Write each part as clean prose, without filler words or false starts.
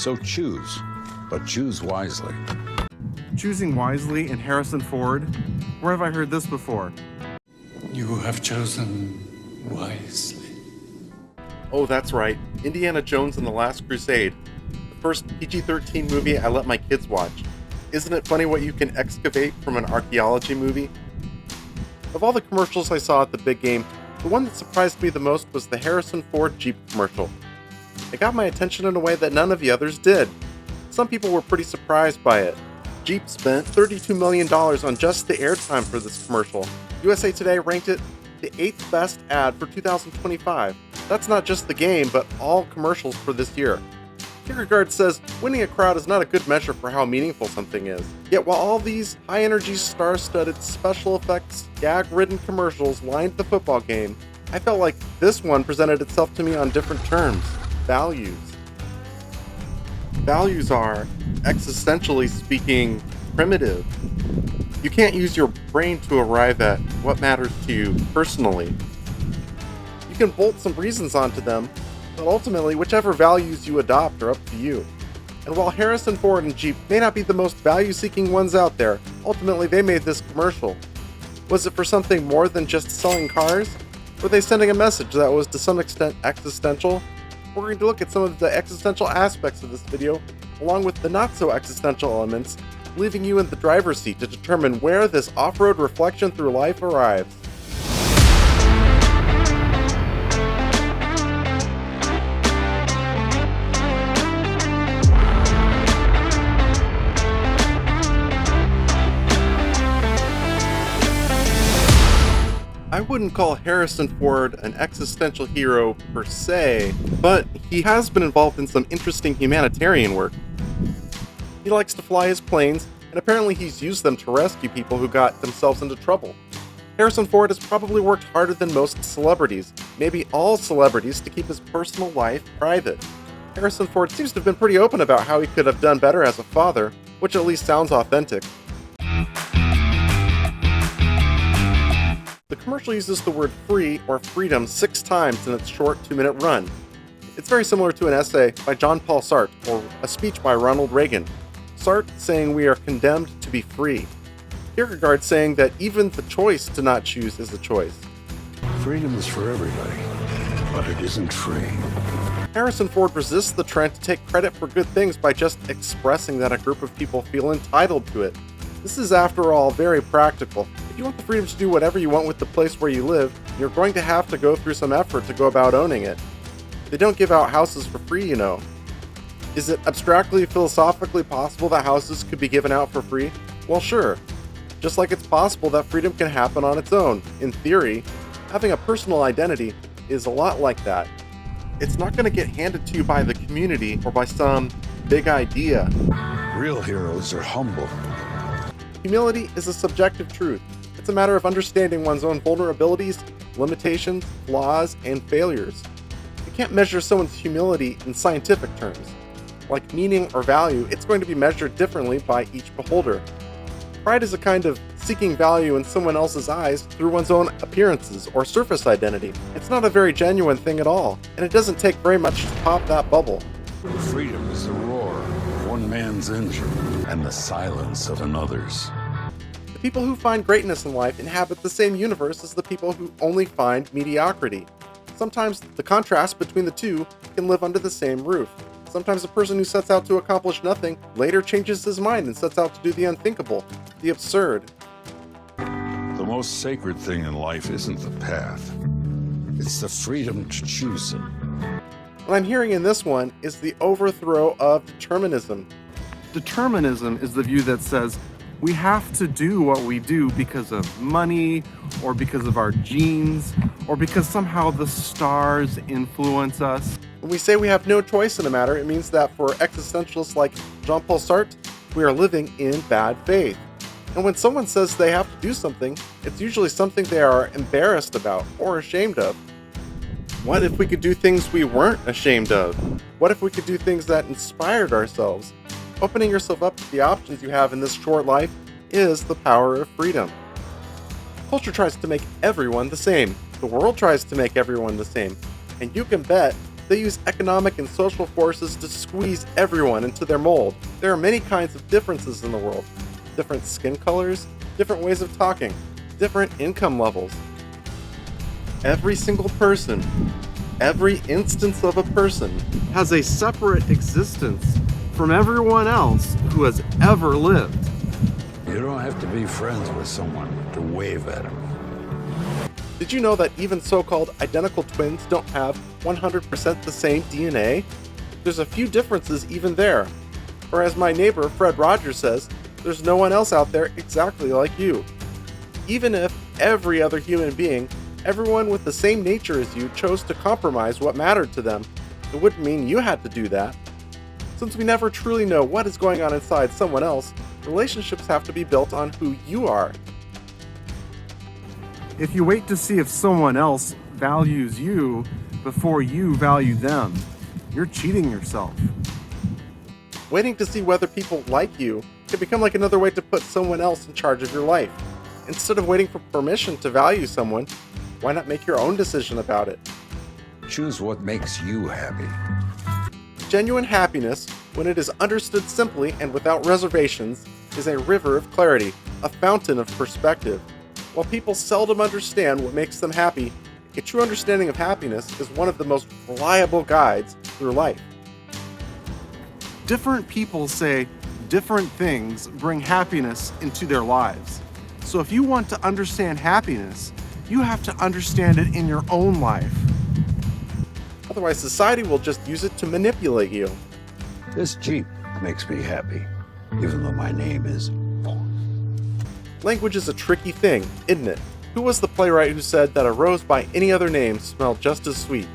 So choose, but choose wisely. Choosing wisely and Harrison Ford? Where have I heard this before? You have chosen wisely. Oh, that's right. Indiana Jones and the Last Crusade. The first PG-13 movie I let my kids watch. Isn't it funny what you can excavate from an archaeology movie? Of all the commercials I saw at the big game, the one that surprised me the most was the Harrison Ford Jeep commercial. It got my attention in a way that none of the others did. Some people were pretty surprised by it. Jeep spent $32 million on just the airtime for this commercial. USA Today ranked it the 8th best ad for 2025. That's not just the game, but all commercials for this year. Kierkegaard says winning a crowd is not a good measure for how meaningful something is. Yet while all these high-energy, star-studded, special effects, gag-ridden commercials lined the football game, I felt like this one presented itself to me on different terms. Values. Values are, existentially speaking, primitive. You can't use your brain to arrive at what matters to you personally. You can bolt some reasons onto them, but ultimately, whichever values you adopt are up to you. And while Harrison Ford and Jeep may not be the most value-seeking ones out there, ultimately they made this commercial. Was it for something more than just selling cars? Were they sending a message that was to some extent existential? We're going to look at some of the existential aspects of this video, along with the not-so-existential elements, leaving you in the driver's seat to determine where this off-road reflection through life arrives. I wouldn't call Harrison Ford an existential hero per se, but he has been involved in some interesting humanitarian work. He likes to fly his planes, and apparently he's used them to rescue people who got themselves into trouble. Harrison Ford has probably worked harder than most celebrities, maybe all celebrities, to keep his personal life private. Harrison Ford seems to have been pretty open about how he could have done better as a father, which at least sounds authentic. The commercial uses the word free or freedom 6 times in its short 2-minute run. It's very similar to an essay by Jean-Paul Sartre or a speech by Ronald Reagan. Sartre saying we are condemned to be free. Kierkegaard saying that even the choice to not choose is a choice. Freedom is for everybody, but it isn't free. Harrison Ford resists the trend to take credit for good things by just expressing that a group of people feel entitled to it. This is, after all, very practical. If you want the freedom to do whatever you want with the place where you live, you're going to have to go through some effort to go about owning it. They don't give out houses for free, you know. Is it abstractly, philosophically possible that houses could be given out for free? Well, sure. Just like it's possible that freedom can happen on its own. In theory, having a personal identity is a lot like that. It's not going to get handed to you by the community or by some big idea. Real heroes are humble. Humility is a subjective truth. It's a matter of understanding one's own vulnerabilities, limitations, flaws, and failures. You can't measure someone's humility in scientific terms. Like meaning or value, it's going to be measured differently by each beholder. Pride is a kind of seeking value in someone else's eyes through one's own appearances or surface identity. It's not a very genuine thing at all, and it doesn't take very much to pop that bubble. Freedom is the roar of one man's engine and the silence of another's. The people who find greatness in life inhabit the same universe as the people who only find mediocrity. Sometimes the contrast between the two can live under the same roof. Sometimes a person who sets out to accomplish nothing later changes his mind and sets out to do the unthinkable, the absurd. The most sacred thing in life isn't the path. It's the freedom to choose it. What I'm hearing in this one is the overthrow of determinism. Determinism is the view that says we have to do what we do because of money, or because of our genes, or because somehow the stars influence us. When we say we have no choice in a matter, it means that for existentialists like Jean-Paul Sartre, we are living in bad faith. And when someone says they have to do something, it's usually something they are embarrassed about or ashamed of. What if we could do things we weren't ashamed of? What if we could do things that inspired ourselves? Opening yourself up to the options you have in this short life is the power of freedom. Culture tries to make everyone the same. The world tries to make everyone the same. And you can bet They use economic and social forces to squeeze everyone into their mold. There are many kinds of differences in the world. Different skin colors, different ways of talking, different income levels. Every single person, every instance of a person, has a separate existence from everyone else who has ever lived. You don't have to be friends with someone to wave at them. Did you know that even so-called identical twins don't have 100% the same DNA? There's a few differences even there. Or as my neighbor Fred Rogers says, there's no one else out there exactly like you. Even if every other human being, everyone with the same nature as you, chose to compromise what mattered to them, it wouldn't mean you had to do that. Since we never truly know what is going on inside someone else, relationships have to be built on who you are. If you wait to see if someone else values you before you value them, you're cheating yourself. Waiting to see whether people like you can become like another way to put someone else in charge of your life. Instead of waiting for permission to value someone, why not make your own decision about it? Choose what makes you happy. Genuine happiness, when it is understood simply and without reservations, is a river of clarity, a fountain of perspective. While people seldom understand what makes them happy, a true understanding of happiness is one of the most reliable guides through life. Different people say different things bring happiness into their lives. So if you want to understand happiness, you have to understand it in your own life. Otherwise, society will just use it to manipulate you. This Jeep makes me happy, even though my name is Ford. Language is a tricky thing, isn't it? Who was the playwright who said that a rose by any other name smelled just as sweet?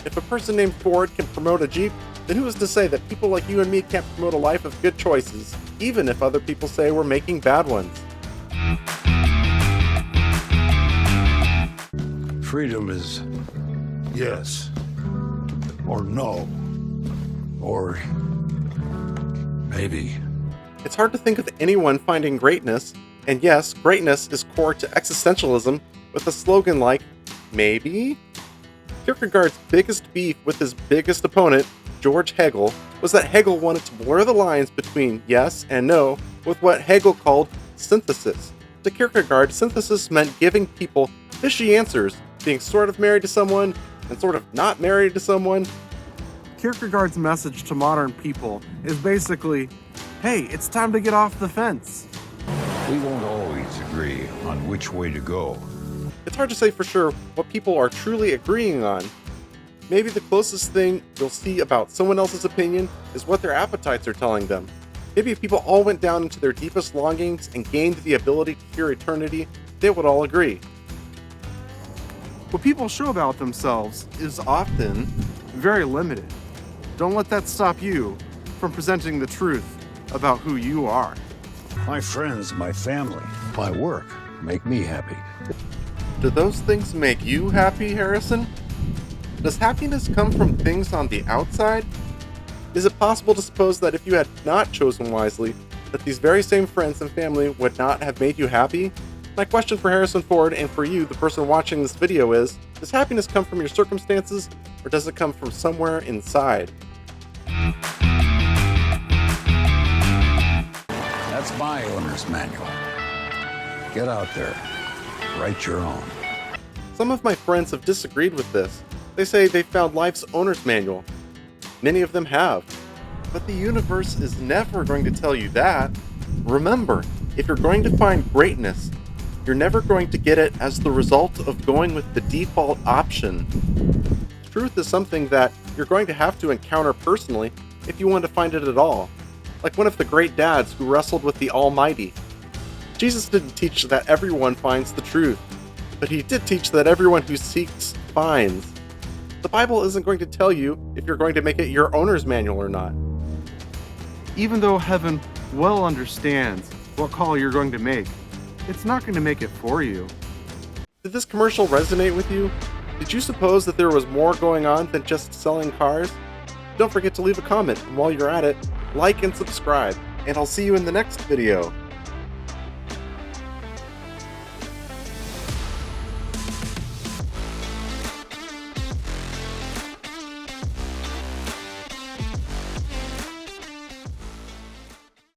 If a person named Ford can promote a Jeep, then who is to say that people like you and me can't promote a life of good choices, even if other people say we're making bad ones? Freedom is yes, or no, or maybe. It's hard to think of anyone finding greatness, and yes, greatness is core to existentialism, with a slogan like, maybe? Kierkegaard's biggest beef with his biggest opponent, George Hegel, was that Hegel wanted to blur the lines between yes and no with what Hegel called synthesis. To Kierkegaard, synthesis meant giving people fishy answers, being sort of married to someone and sort of not married to someone. Kierkegaard's message to modern people is basically, hey, it's time to get off the fence. We won't always agree on which way to go. It's hard to say for sure what people are truly agreeing on. Maybe the closest thing you'll see about someone else's opinion is what their appetites are telling them. Maybe if people all went down into their deepest longings and gained the ability to hear eternity, they would all agree. What people show about themselves is often very limited. Don't let that stop you from presenting the truth about who you are. My friends, my family, my work make me happy. Do those things make you happy, Harrison? Does happiness come from things on the outside? Is it possible to suppose that if you had not chosen wisely, that these very same friends and family would not have made you happy? My question for Harrison Ford and for you, the person watching this video, is, does happiness come from your circumstances, or does it come from somewhere inside? That's my owner's manual. Get out there, write your own. Some of my friends have disagreed with this. They say they found life's owner's manual. Many of them have. But the universe is never going to tell you that. Remember, if you're going to find greatness, you're never going to get it as the result of going with the default option. Truth is something that you're going to have to encounter personally if you want to find it at all. Like one of the great dads who wrestled with the Almighty. Jesus didn't teach that everyone finds the truth, but he did teach that everyone who seeks finds. The Bible isn't going to tell you if you're going to make it your owner's manual or not. Even though heaven well understands what call you're going to make, it's not going to make it for you. Did this commercial resonate with you? Did you suppose that there was more going on than just selling cars? Don't forget to leave a comment, and while you're at it, like and subscribe, and I'll see you in the next video.